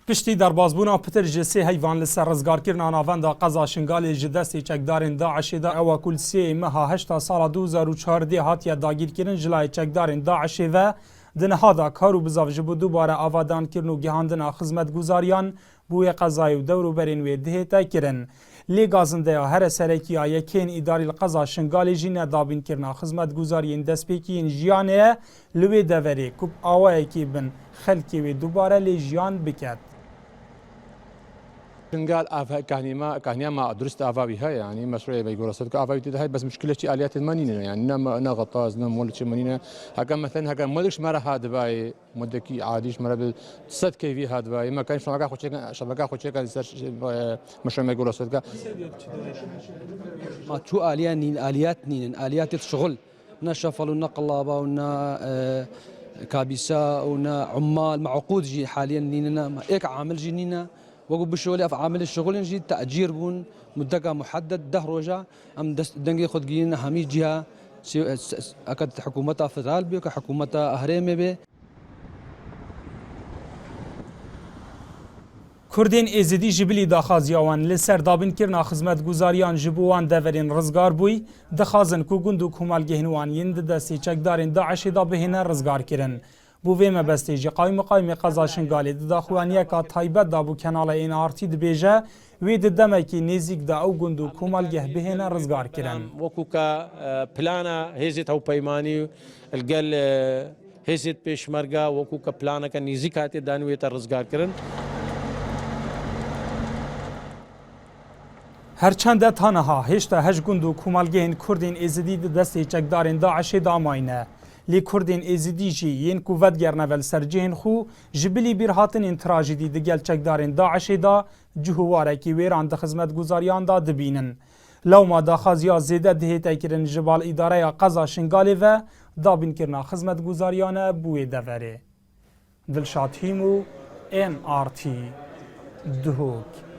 پشتی دربازبونا پتر جسی حیوان لسر رزگارکرنا ناوندا قزا شنگالی جدستی چکدارین داعشی دا او کل سی مها 8 سال 2014 هاتیا داگیرکرین جلای چکدارین داعشی و دنهادا کارو بزاف جبو دوباره آوادان کرن و گهاندنا خدمت گزاریان بوی قضای و دورو برین وی دهتا کرن. لی گازنده هر سرکی یکین اداری القضا شنگالی جین دابین کرنا خدمت گزارین دسپیکین جیانه لوی دوری کب آوه کی بن خلکی و دوباره لی جیان بکد. قال كان ما درست افاوي هاي يعني مشروع بيقول صدق افاوي هاي بس مشكله شي اليات المانينه يعني نا غطاز نا مول شي مانينه هكا مثلا هكا مودكش مره هاد باي مودكي عاديش مره صد كيفي هاد باي ما كانش شبكه خوشي كان مشروع بيقول صدق ما شو اليات نين اليات الشغل نا شفل ونا قلابه ونا كابيسه ونا عمال معقود جي حاليا نينا هيك عامل جي نينا وقو بشولي في عامل الشغل نجي تأجير بون مدة محدد ده رجع أم دنجي خد جينا همي جهة أكد حكومتها فدرال بي كحكومتها أهريمي بي کردین ازدی جبلی داخازیوان لسر دابین کرنا خدمت گزاریان جبوان دورین رزگار بوی دخازن کو گندو کمال گهنوان یند دستی چکدارین داعش دا بهنه رزگار کرن. بو ویمه بستیجی قایم قضا شنگالی داخوانیه که تایبت دا بو کنال این آرتی دبیجه وی دمکی نزیک دا او گندو کمالگه بهنه رزگار کرن. وکو که پلانا هزت او پیمانی الگل هزت پیشمرگا وکو که پلانا که نزیک هاتی دانوی تا رزگار کرن. هرچند تانها هشتا هش گندو کمالگهن کردین ازدی دستی چکدارین داعش داماینه. لی کردین ازدی جی ین کوفت گرنول سرجهن خو جبلی بیر هاتن این تراژدی دگل چکدارین داعش دا جهواره کی ویران د خدمت گزاریان دا دبینن. لو ما داخازیا زیده دهیتا کرن جبال اداره قضا شنگالی و دابین کرنا خدمت گزاریان بوی دوره. دلشاد هیمو NRT دهوک.